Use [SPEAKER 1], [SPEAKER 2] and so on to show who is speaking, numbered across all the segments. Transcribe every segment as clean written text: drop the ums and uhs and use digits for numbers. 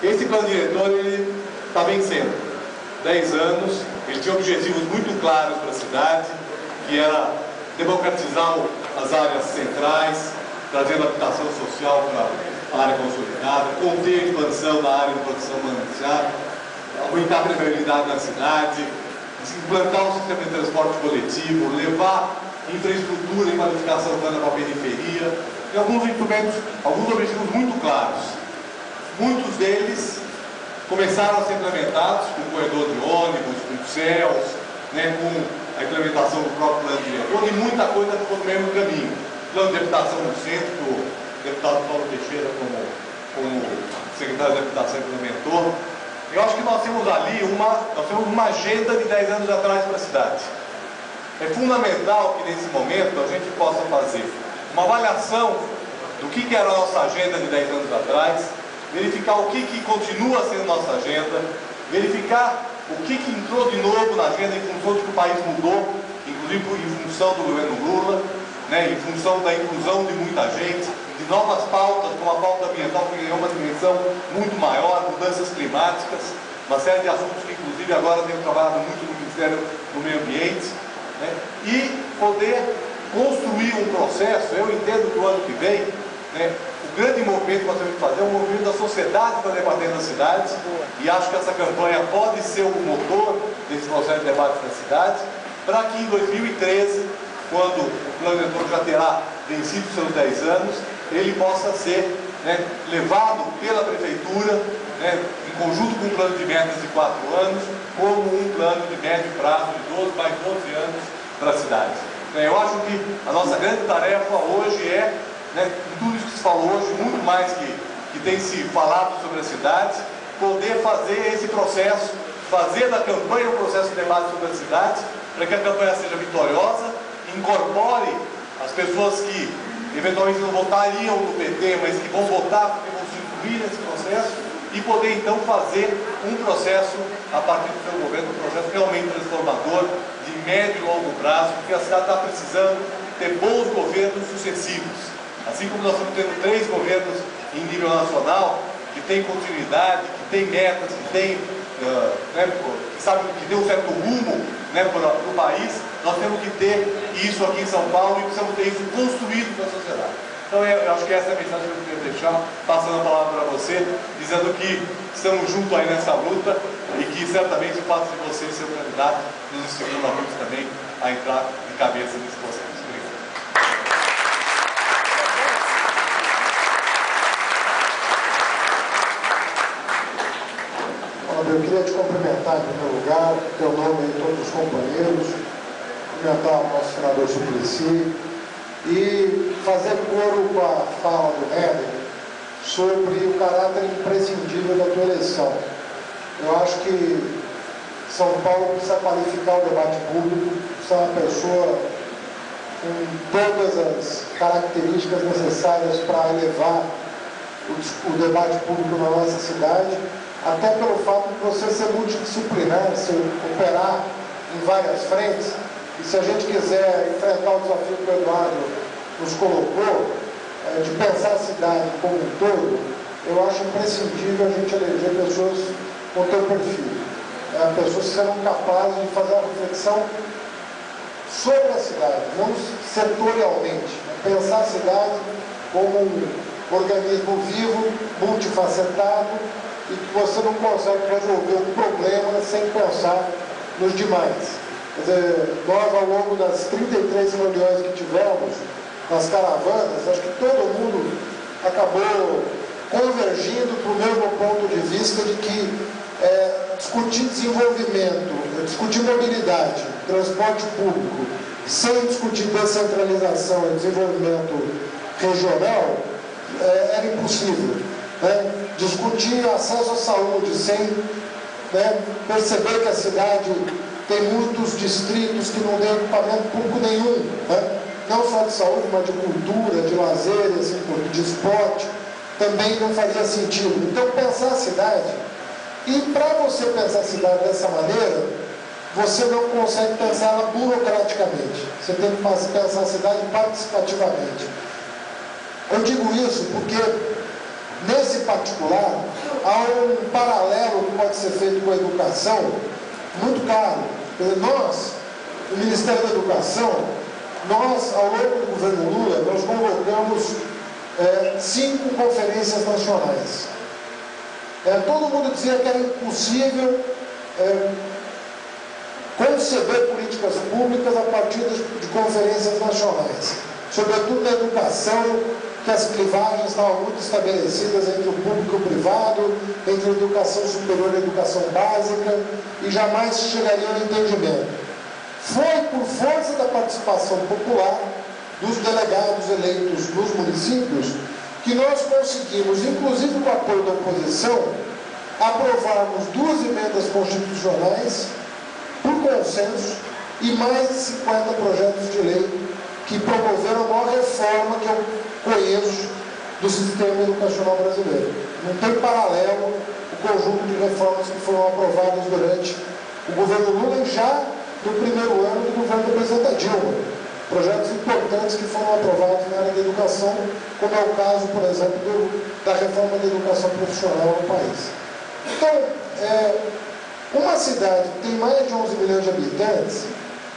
[SPEAKER 1] Esse plano diretor, ele está vencendo. 10 anos, ele tinha objetivos muito claros para a cidade, que era democratizar as áreas centrais, trazendo habitação social para a área consolidada, conter a expansão da área de produção manancial, aumentar a previsibilidade na cidade, implantar um sistema de transporte coletivo, levar infraestrutura e qualificação urbana para a periferia, e alguns instrumentos, alguns objetivos muito claros. Muitos deles começaram a ser implementados com o corredor de ônibus, com CELS, né, com a implementação do próprio plano diretor, e muita coisa ficou no mesmo caminho. Plano de habitação no centro, que o deputado Paulo Teixeira, como secretário de habitação, implementou. Eu acho que nós temos ali uma agenda de 10 anos atrás para a cidade. É fundamental que nesse momento a gente possa fazer uma avaliação do que era a nossa agenda de 10 anos atrás, verificar o que continua sendo nossa agenda, verificar o que entrou de novo na agenda em função de que o país mudou, inclusive em função do governo Lula, né, em função da inclusão de muita gente, de novas pautas, como a pauta ambiental, que ganhou uma dimensão muito maior, mudanças climáticas, uma série de assuntos que inclusive agora tenho trabalhado muito no Ministério do Meio Ambiente, né, e poder construir um processo. Eu entendo que o ano que vem, né, o grande movimento que nós temos que fazer é um movimento da sociedade para debater nas cidades, e acho que essa campanha pode ser o motor desse processo de debate na cidade, para que em 2013, quando o plano diretor já terá vencido seus 10 anos, ele possa ser, né, levado pela prefeitura, né, em conjunto com um plano de metas de 4 anos, como um plano de médio prazo de mais 12 anos para a cidade. Eu acho que a nossa grande tarefa hoje é, né, tudo isso que se falou hoje, muito mais que tem se falado sobre a cidade, poder fazer esse processo, fazer da campanha um processo de debate sobre a cidade, para que a campanha seja vitoriosa, incorpore as pessoas que eventualmente não votariam no PT, mas que vão votar porque vão se incluir nesse processo, e poder então fazer um processo, a partir do seu governo, um processo realmente transformador, de médio e longo prazo, porque a cidade está precisando ter bons governos sucessivos. Assim como nós estamos tendo 3 governos em nível nacional, que tem continuidade, que tem metas, que tem, né, que tem um certo rumo, né, para o país, nós temos que ter isso aqui em São Paulo e precisamos ter isso construído para a sociedade. Então eu acho que essa é a mensagem que eu queria deixar, passando a palavra para você, dizendo que estamos juntos aí nessa luta e que certamente o fato de você ser o candidato nos estimula muito também a entrar de cabeça nesse processo.
[SPEAKER 2] Eu queria te cumprimentar em primeiro lugar, teu nome e todos os companheiros, cumprimentar o nosso senador Suplicy e fazer coro com a fala do Heller sobre o caráter imprescindível da tua eleição. Eu acho que São Paulo precisa qualificar o debate público, precisa uma pessoa com todas as características necessárias para elevar o debate público na nossa cidade, até pelo fato de você ser multidisciplinar, se operar em várias frentes, e se a gente quiser enfrentar o desafio que o Eduardo nos colocou, de pensar a cidade como um todo, eu acho imprescindível a gente eleger pessoas com teu perfil. Pessoas que serão capazes de fazer uma reflexão sobre a cidade, não setorialmente, pensar a cidade como um organismo vivo, multifacetado, e que você não consegue resolver um problema sem pensar nos demais. Quer dizer, nós, ao longo das 33 reuniões que tivemos nas caravanas, acho que todo mundo acabou convergindo para o mesmo ponto de vista de que discutir desenvolvimento, discutir mobilidade, transporte público, sem discutir descentralização e desenvolvimento regional, era impossível. Discutir acesso à saúde sem, né, perceber que a cidade tem muitos distritos que não têm equipamento público nenhum, né? Não só de saúde, mas de cultura, de lazer, assim, de esporte, também não faria sentido. Então, pensar a cidade, e para você pensar a cidade dessa maneira, você não consegue pensar ela burocraticamente, você tem que pensar a cidade participativamente. Eu digo isso porque Nesse particular, há um paralelo que pode ser feito com a educação muito claro. Quer dizer, nós, o Ministério da Educação, nós, ao longo do governo Lula, nós convocamos 5 conferências nacionais. Todo mundo dizia que era impossível conceber políticas públicas a partir de conferências nacionais, sobretudo na educação, que as clivagens estavam muito estabelecidas entre o público e o privado, entre a educação superior e a educação básica, e jamais chegaria ao entendimento. Foi por força da participação popular dos delegados eleitos nos municípios que nós conseguimos, inclusive com o apoio da oposição, aprovarmos 2 emendas constitucionais por consenso e mais de 50 projetos de lei que promoveram a maior reforma que eu conheço do sistema educacional brasileiro. Não tem paralelo o conjunto de reformas que foram aprovadas durante o governo Lula e já no primeiro ano do governo da presidenta Dilma. Projetos importantes que foram aprovados na área da educação, como é o caso, por exemplo, da reforma da educação profissional no país. Então, uma cidade que tem mais de 11 milhões de habitantes,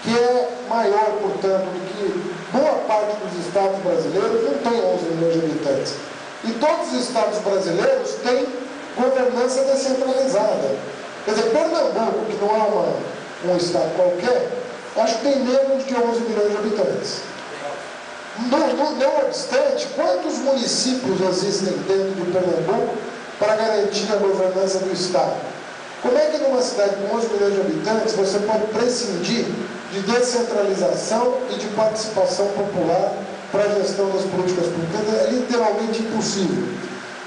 [SPEAKER 2] que é maior, portanto, do que boa parte dos estados brasileiros, não tem 11 milhões de habitantes. E todos os estados brasileiros têm governança descentralizada. Quer dizer, Pernambuco, que não é um estado qualquer, acho que tem menos de 11 milhões de habitantes. Não obstante, quantos municípios existem dentro de Pernambuco para garantir a governança do estado? Como é que numa cidade com 11 milhões de habitantes você pode prescindir de descentralização e de participação popular para a gestão das políticas públicas? É literalmente impossível.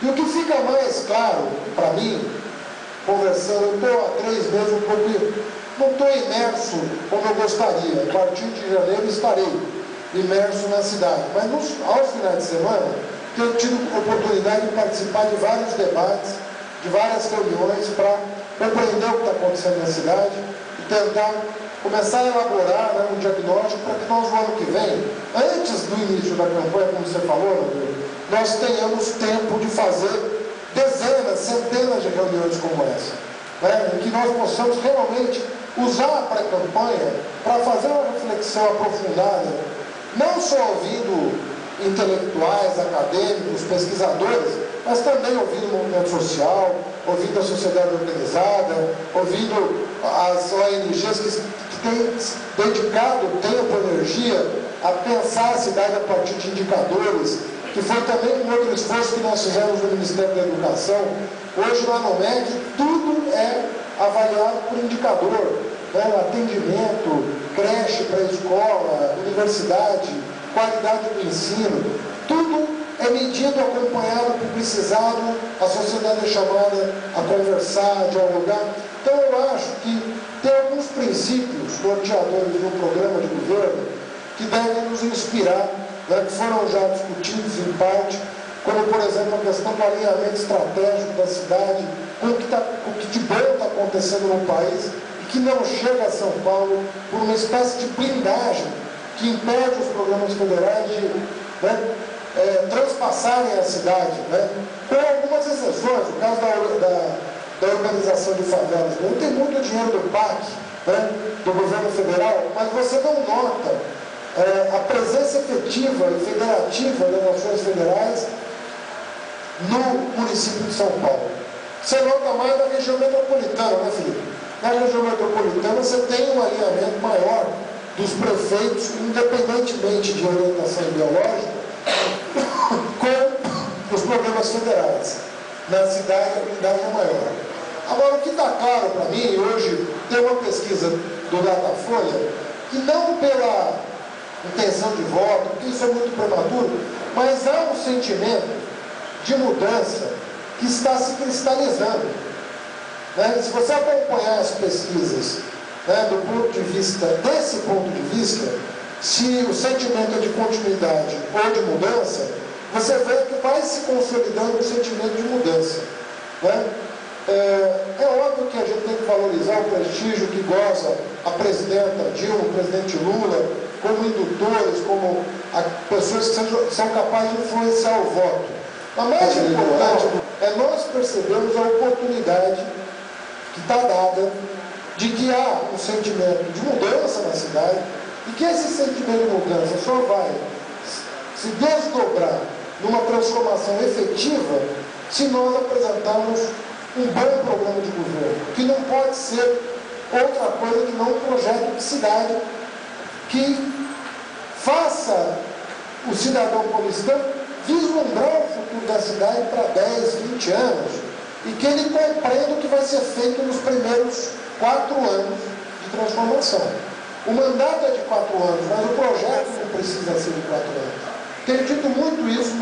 [SPEAKER 2] E o que fica mais claro para mim, conversando, eu estou há 3 meses um pouco, não estou imerso como eu gostaria. A partir de janeiro estarei imerso na cidade, mas aos finais de semana tenho tido oportunidade de participar de vários debates, de várias reuniões para compreender o que está acontecendo na cidade e tentar começar a elaborar um diagnóstico para que nós, no ano que vem, antes do início da campanha, como você falou, nós tenhamos tempo de fazer dezenas, centenas de reuniões como essa, em que nós possamos realmente usar a pré-campanha para fazer uma reflexão aprofundada, não só ouvindo intelectuais, acadêmicos, pesquisadores, mas também ouvindo o movimento social, ouvindo a sociedade organizada, ouvindo as ONGs que têm dedicado tempo e energia a pensar a cidade a partir de indicadores, que foi também um outro esforço que nós fizemos no Ministério da Educação. Hoje lá no MEC, tudo é avaliado por indicador, atendimento, creche para escola, universidade, qualidade do ensino, tudo é medido, acompanhado, publicizado, a sociedade é chamada a conversar, a dialogar. Então eu acho que tem alguns princípios norteadores do programa de governo que devem nos inspirar, que foram já discutidos em parte, como por exemplo a questão do alinhamento estratégico da cidade, com o que de bom está acontecendo no país e que não chega a São Paulo por uma espécie de blindagem que impede os programas federais de transpassarem a cidade, com algumas exceções. O caso da organização de favelas, não tem muito dinheiro do PAC, do governo federal, mas você não nota a presença efetiva e federativa das nações federais no município de São Paulo. Você nota mais na região metropolitana, Felipe? Na região metropolitana você tem um alinhamento maior dos prefeitos, independentemente de orientação ideológica, com os programas federais. Na cidade a blindagem é maior. Agora, o que está claro para mim, hoje tem uma pesquisa do Datafolha, que não pela intenção de voto, porque isso é muito prematuro, mas há um sentimento de mudança que está se cristalizando. Se você acompanhar as pesquisas do ponto de vista, desse ponto de vista, se o sentimento é de continuidade ou de mudança, você vê que vai se consolidando um sentimento de mudança. É óbvio que a gente tem que valorizar o prestígio que goza a presidenta Dilma, o presidente Lula, como indutores, como pessoas que são capazes de influenciar o voto. A mais importante é nós percebermos a oportunidade que está dada de que há um sentimento de mudança na cidade e que esse sentimento de mudança só vai se desdobrar numa transformação efetiva se nós apresentarmos um bom programa de governo, que não pode ser outra coisa que não um projeto de cidade que faça o cidadão paulistano vislumbrar o futuro da cidade para 10, 20 anos e que ele compreenda o que vai ser feito nos primeiros 4 anos de transformação. O mandato é de 4 anos, mas o projeto não precisa ser de 4 anos. Tenho dito muito isso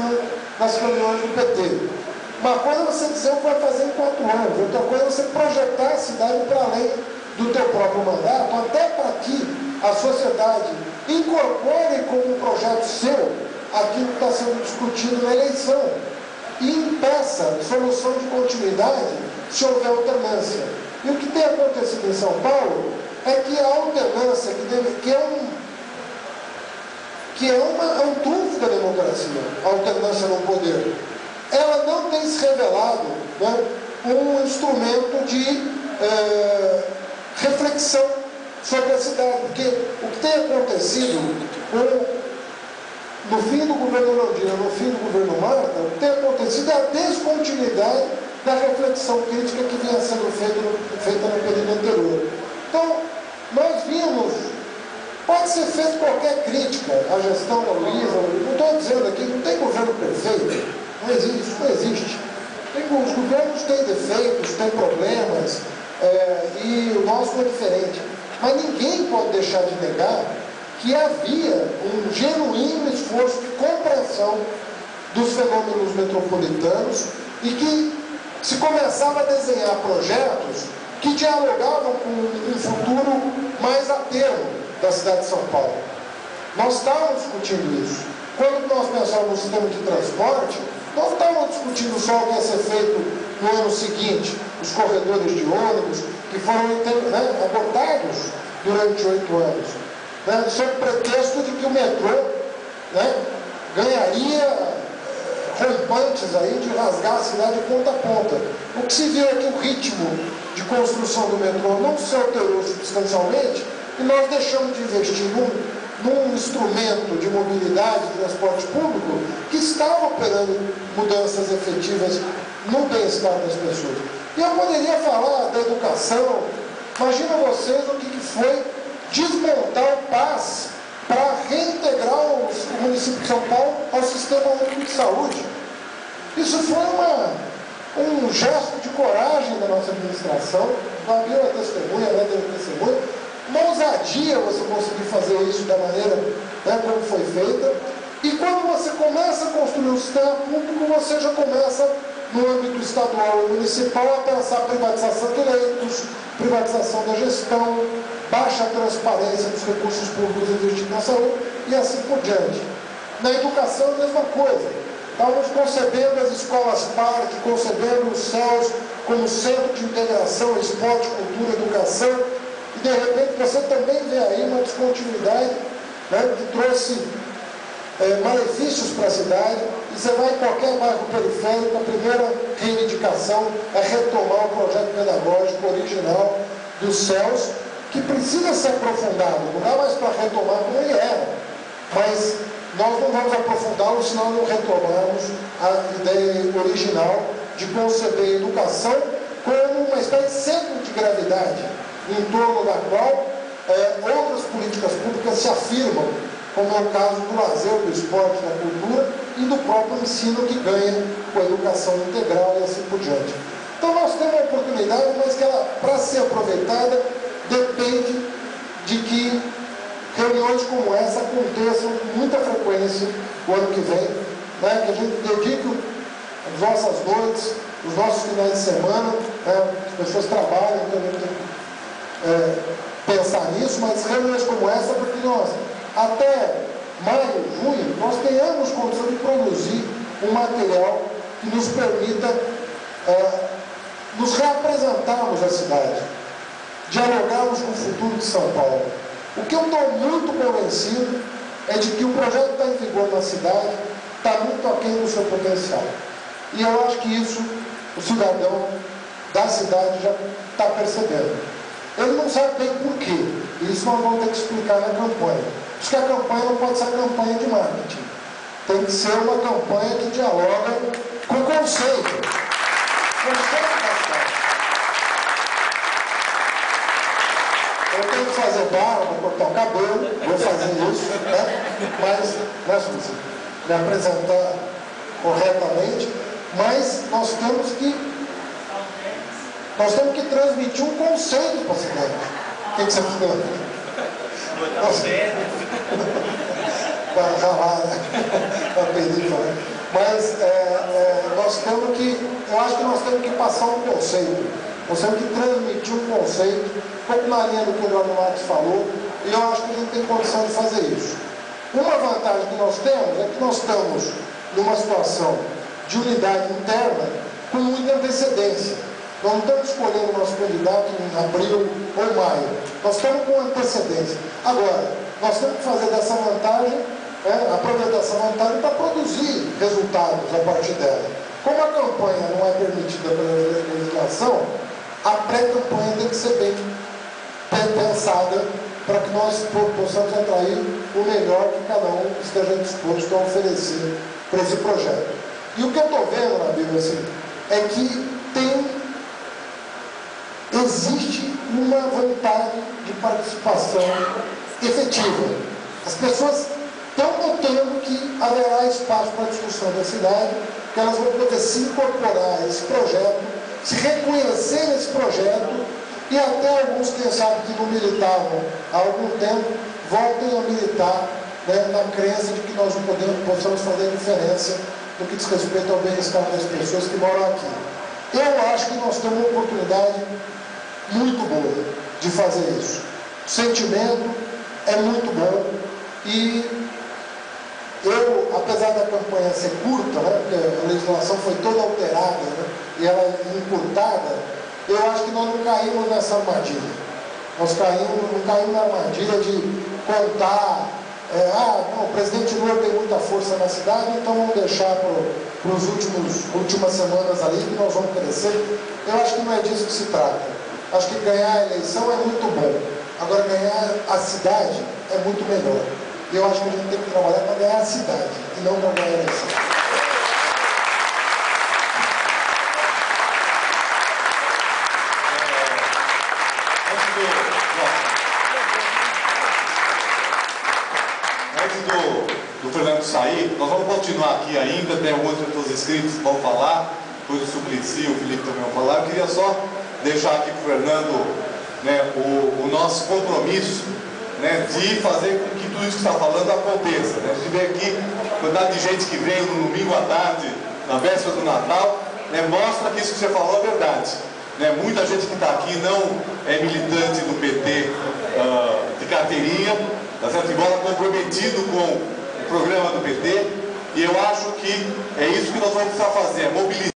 [SPEAKER 2] nas reuniões do PT. Uma coisa é você dizer o que vai fazer em 4 anos, outra coisa é você projetar a cidade para além do teu próprio mandato, até para que a sociedade incorpore como um projeto seu aquilo que está sendo discutido na eleição e impeça solução de continuidade se houver alternância. E o que tem acontecido em São Paulo é que a alternância, que é um trunfo da democracia, a alternância no poder, ela não tem se revelado, né, um instrumento de reflexão sobre a cidade, porque o que tem acontecido no fim do governo Londrina, no fim do governo Marta, o que tem acontecido é a descontinuidade da reflexão crítica que vinha sendo feita no período anterior. Então, nós vimos, pode ser feita qualquer crítica à gestão da Luísa, não estou dizendo aqui, não tem governo perfeito, não existe, isso não existe. Os governos têm defeitos, têm problemas, e o nosso é diferente. Mas ninguém pode deixar de negar que havia um genuíno esforço de compreensão dos fenômenos metropolitanos e que se começava a desenhar projetos que dialogavam com um futuro mais a termo da cidade de São Paulo. Nós estávamos discutindo isso. Quando nós pensávamos no sistema de transporte, nós não estávamos discutindo só o que ia ser feito no ano seguinte, os corredores de ônibus, que foram abortados durante 8 anos, né, sob pretexto de que o metrô, né, ganharia rompantes aí de rasgar a cidade de ponta a ponta. O que se viu é que o ritmo de construção do metrô não se alterou substancialmente e nós deixamos de investir num instrumento de mobilidade, de transporte público, que estava operando mudanças efetivas no bem-estar das pessoas. E eu poderia falar da educação. Imagina vocês o que foi desmontar o PAS para reintegrar o município de São Paulo ao Sistema Único de Saúde. Isso foi um gesto de coragem da nossa administração. A Bia é testemunha, a Lédia é testemunha. Uma ousadia você conseguir fazer isso da maneira, né, como foi feita. E quando você começa a construir um sistema público, você já começa, no âmbito estadual e municipal, a pensar privatização de leitos, privatização da gestão, baixa transparência dos recursos públicos investidos na saúde e assim por diante. Na educação, a mesma coisa. Estávamos concebendo as escolas parque, concebendo os céus como centro de integração, esporte, cultura, educação, e de repente você também vê aí uma descontinuidade, né, que trouxe malefícios para a cidade. E você vai em qualquer bairro periférico, a primeira reivindicação é retomar o projeto pedagógico original dos céus, que precisa ser aprofundado, não dá mais para retomar como ele era, mas nós não vamos aprofundá-lo se nós não retomarmos a ideia original de conceber a educação como uma espécie de centro de gravidade, em torno da qual outras políticas públicas se afirmam, como é o caso do lazer, do esporte, da cultura e do próprio ensino que ganha com a educação integral e assim por diante. Então nós temos uma oportunidade, mas que ela, para ser aproveitada, depende de que reuniões como essa aconteçam com muita frequência o ano que vem, né? Que a gente dedique as nossas noites, os nossos finais de semana, né? As pessoas trabalham, então a gente tem que pensar nisso, mas reuniões como essa, porque nós, até maio, junho, nós tenhamos condição de produzir um material que nos permita nos reapresentarmos a cidade, dialogarmos com o futuro de São Paulo. O que eu estou muito convencido é de que o projeto que está em vigor na cidade está muito aquém do seu potencial. E eu acho que isso o cidadão da cidade já está percebendo. Ele não sabe bem por quê. E isso nós vamos ter que explicar na campanha. Por isso que a campanha não pode ser campanha de marketing. Tem que ser uma campanha que dialoga com o conceito. Conceito da cidade. Eu tenho que fazer barba, cortar o cabelo, vou fazer isso, né? Mas, me apresentar corretamente, mas nós temos que transmitir um conceito para a cidade. O que você falou? Para ralar, para pedir, mas eu acho que nós temos que passar um conceito, nós temos que transmitir um conceito, como na linha do que o Leonardo Marques falou, e eu acho que a gente tem condição de fazer isso. Uma vantagem que nós temos é que nós estamos numa situação de unidade interna com muita antecedência. Nós não estamos escolhendo o nosso candidato em abril ou maio, nós estamos com antecedência. Agora, nós temos que fazer dessa vantagem, aproveitar essa vantagem para produzir resultados a partir dela. Como a campanha não é permitida pela legislação, a pré-campanha tem que ser bem pensada para que nós possamos atrair o melhor que cada um esteja disposto a oferecer para esse projeto. E o que eu estou vendo, Nabila, assim, é que existe uma vontade de participação efetiva. As pessoas estão notando que haverá espaço para a discussão da cidade, que elas vão poder se incorporar a esse projeto, se reconhecer nesse projeto, e até alguns, quem sabe, que não militavam há algum tempo, voltem a militar, né, na crença de que nós possamos fazer diferença no que diz respeito ao bem-estar das pessoas que moram aqui. Eu acho que nós temos uma oportunidade muito boa de fazer isso. O sentimento é muito bom e eu, apesar da campanha ser curta, né, porque a legislação foi toda alterada, né, e ela é encurtada, eu acho que nós não caímos nessa armadilha. Nós não caímos na armadilha de contar, não, o presidente Lula tem muita força na cidade, então vamos deixar para as últimas semanas ali que nós vamos crescer. Eu acho que não é disso que se trata. Acho que ganhar a eleição é muito bom. Agora, ganhar a cidade é muito melhor. E eu acho que a gente tem que trabalhar para ganhar a cidade e não para ganhar a eleição.
[SPEAKER 1] Do Fernando sair, nós vamos continuar aqui ainda, tem algumas pessoas inscritas que vão falar, depois o Suplicy e o Felipe também vão falar. Eu queria só deixar aqui para o Fernando, né, o nosso compromisso, né, de fazer com que tudo isso que está falando aconteça. Né? A gente vê aqui a quantidade de gente que vem no domingo à tarde, na véspera do Natal, né, mostra que isso que você falou é verdade. Né? Muita gente que está aqui não é militante do PT de carteirinha, tá certo? Embora comprometido com o programa do PT, e eu acho que é isso que nós vamos precisar fazer, é mobilizar